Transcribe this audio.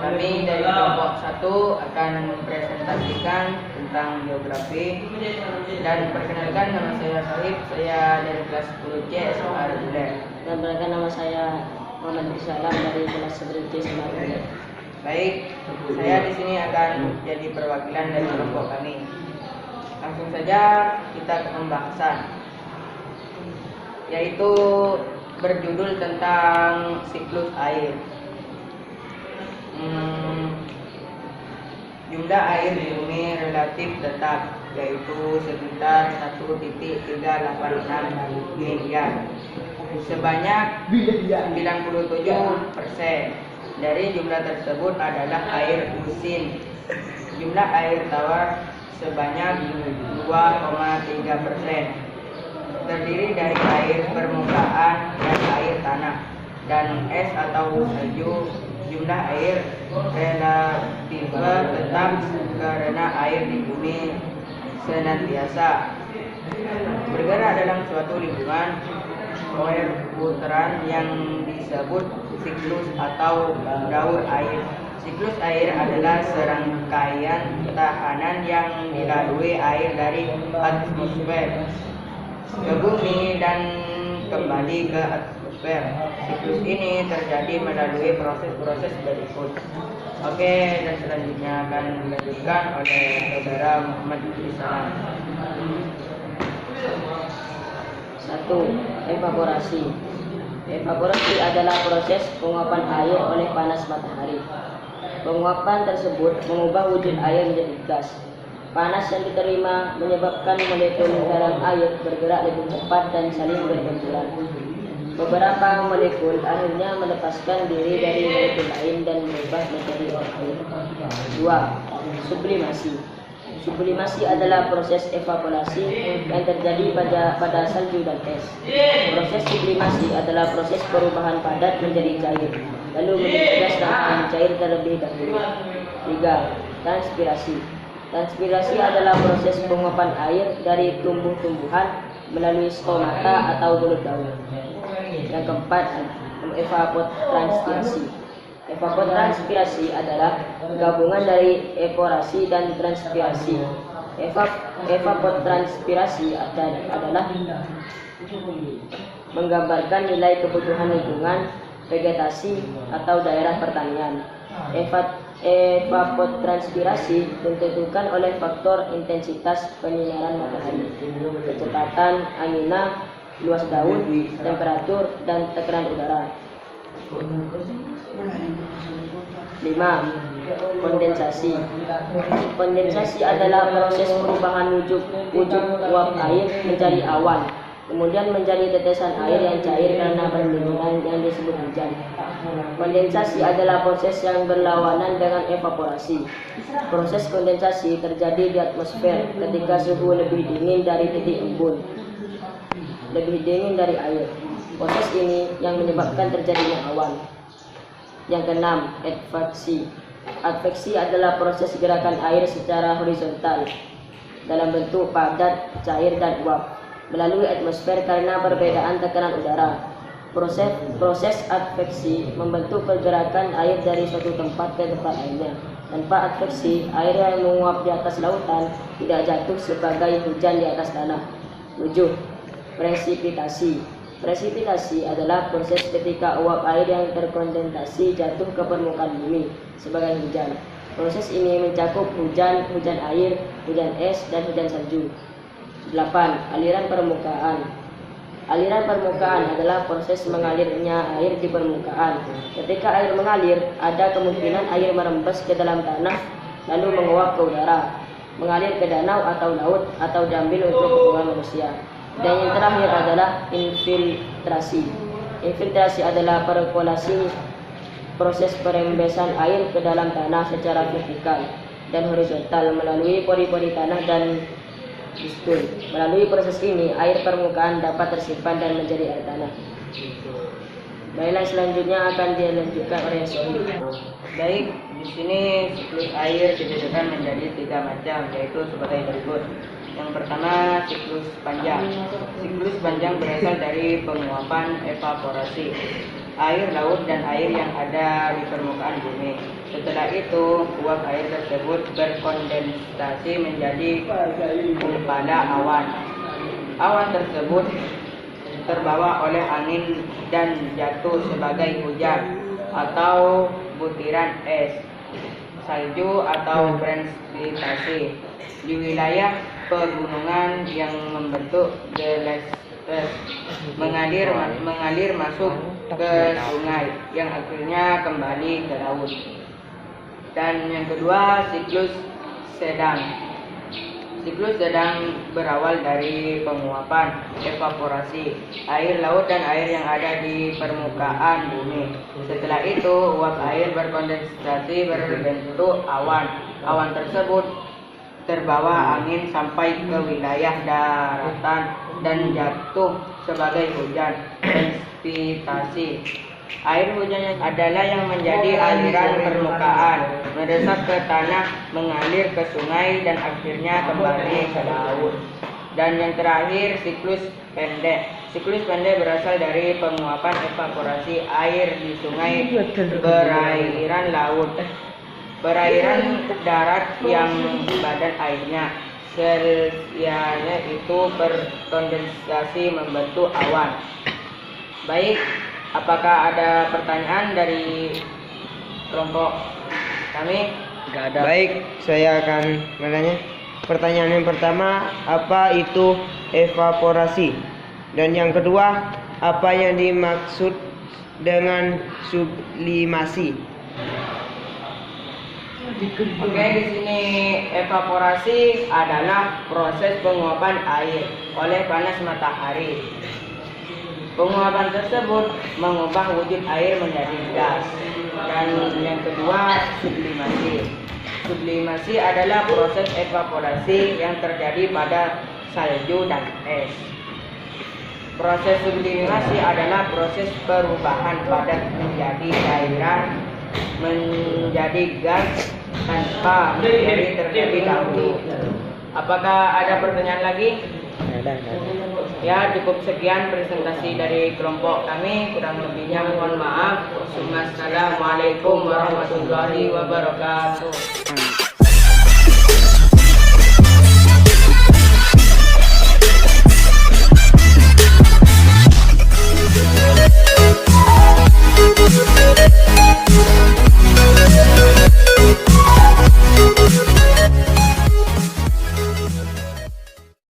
Kami dari kelompok 1 akan mempresentasikan tentang geografi. Dan perkenalkan, nama saya Sahib, saya dari kelas 10C SMA Reguler. Dan perkenalkan, nama saya Muhammad Rizal dari kelas 11C SMA Reguler. Baik, saya di sini akan jadi perwakilan dari kelompok kami. Langsung saja kita ke pembahasan, yaitu berjudul tentang siklus air. Jumlah air di bumi relatif tetap, yaitu sekitar 1,386 miliar. Sebanyak 97% dari jumlah tersebut adalah air usin. Jumlah air tawar sebanyak 2,3%. Terdiri dari air permukaan dan air tanah dan es atau salju. Jumlah air relatif tetap karena air di bumi senantiasa bergerak dalam suatu lingkungan perputaran yang disebut siklus atau daur air. Siklus air adalah serangkaian tahanan yang dilalui air dari atmosfer ke bumi dan kembali ke atmosfer. Siklus ini terjadi melalui proses-proses berikut. Oke, dan selanjutnya akan dilanjutkan oleh saudara Muhammad Rizal. 1. Evaporasi. Evaporasi adalah proses penguapan air oleh panas matahari. Penguapan tersebut mengubah wujud air menjadi gas. Panas yang diterima menyebabkan molekul dalam air bergerak lebih cepat dan saling berbenturan. Beberapa molekul akhirnya melepaskan diri dari molekul lain dan berubah menjadi air. 2. Sublimasi. Sublimasi adalah proses evaporasi yang terjadi pada salju dan es. Proses sublimasi adalah proses perubahan padat menjadi cair, lalu menjadi gas dan mencair terlebih dahulu. 3. Transpirasi. Transpirasi adalah proses penguapan air dari tumbuh-tumbuhan melalui stomata atau belut daun. Yang keempat, evapotranspirasi. Evapotranspirasi adalah gabungan dari evaporasi dan transpirasi. Evapotranspirasi adalah menggambarkan nilai kebutuhan lingkungan, vegetasi, atau daerah pertanian. Evapotranspirasi ditentukan oleh faktor intensitas penyinaran matahari, kecepatan anginnya, luas daun, temperatur, dan tekanan udara. 5. Kondensasi. Kondensasi adalah proses perubahan wujud uap air menjadi awan, kemudian menjadi tetesan air yang cair karena pendinginan yang disebut hujan. Kondensasi adalah proses yang berlawanan dengan evaporasi. Proses kondensasi terjadi di atmosfer ketika suhu lebih dingin dari titik embun, lebih dingin dari air. Proses ini yang menyebabkan terjadinya awan. Yang keenam, adveksi. Adveksi adalah proses gerakan air secara horizontal dalam bentuk padat, cair, dan uap melalui atmosfer karena perbedaan tekanan udara. Proses adveksi membentuk pergerakan air dari suatu tempat ke tempat lainnya. Tanpa adveksi, air yang menguap di atas lautan tidak jatuh sebagai hujan di atas tanah. 7. Presipitasi. Presipitasi adalah proses ketika uap air yang terkondensasi jatuh ke permukaan bumi sebagai hujan. Proses ini mencakup hujan air, hujan es, dan hujan salju. 8. Aliran permukaan. Aliran permukaan adalah proses mengalirnya air di permukaan. Ketika air mengalir, ada kemungkinan air merembes ke dalam tanah lalu menguap ke udara, mengalir ke danau atau laut, atau diambil untuk keperluan manusia. Dan yang terakhir adalah infiltrasi. Infiltrasi adalah perkolasi, proses perembesan air ke dalam tanah secara vertikal dan horizontal melalui pori-pori tanah dan piston. Melalui proses ini, air permukaan dapat tersimpan dan menjadi air tanah. Baiklah, selanjutnya akan dilanjutkan oleh Sohi. Baik, di sini siklus air dibedakan menjadi 3 macam, yaitu sebagai berikut. Yang pertama, siklus panjang. Siklus panjang berasal dari penguapan evaporasi. air laut dan air yang ada di permukaan bumi. Setelah itu, uap air tersebut berkondensasi menjadi gumpala awan. Awan tersebut terbawa oleh angin dan jatuh sebagai hujan atau butiran es, salju atau presipitasi di wilayah pegunungan yang membentuk geysers mengalir masuk ke sungai yang akhirnya kembali ke laut. Dan yang kedua, siklus sedang. Siklus sedang berawal dari penguapan, evaporasi air laut dan air yang ada di permukaan bumi. Setelah itu, uap air berkondensasi berbentuk awan. Awan tersebut terbawa angin sampai ke wilayah daratan dan jatuh sebagai hujan presipitasi. Air hujan adalah yang menjadi aliran permukaan, meresap ke tanah, mengalir ke sungai, dan akhirnya kembali ke laut. Dan yang terakhir, siklus pendek. Siklus pendek berasal dari penguapan evaporasi air di sungai, perairan laut, perairan darat yang badan airnya selnya itu berkondensasi membentuk awan. Baik, apakah ada pertanyaan dari kelompok kami? Tidak ada. Baik, saya akan bertanya. Pertanyaan yang pertama, apa itu evaporasi? Dan yang kedua, apa yang dimaksud dengan sublimasi? Oke, di sini evaporasi adalah proses penguapan air oleh panas matahari. Penguapan tersebut mengubah wujud air menjadi gas. Dan yang kedua, sublimasi. Sublimasi adalah proses evaporasi yang terjadi pada salju dan es. Proses sublimasi adalah proses perubahan padat menjadi cairan menjadi gas tanpa terjadi dahulu. Apakah ada pertanyaan lagi? Ya, cukup sekian presentasi dari kelompok kami. Kurang lebihnya mohon maaf. Wassalamualaikum warahmatullahi wabarakatuh.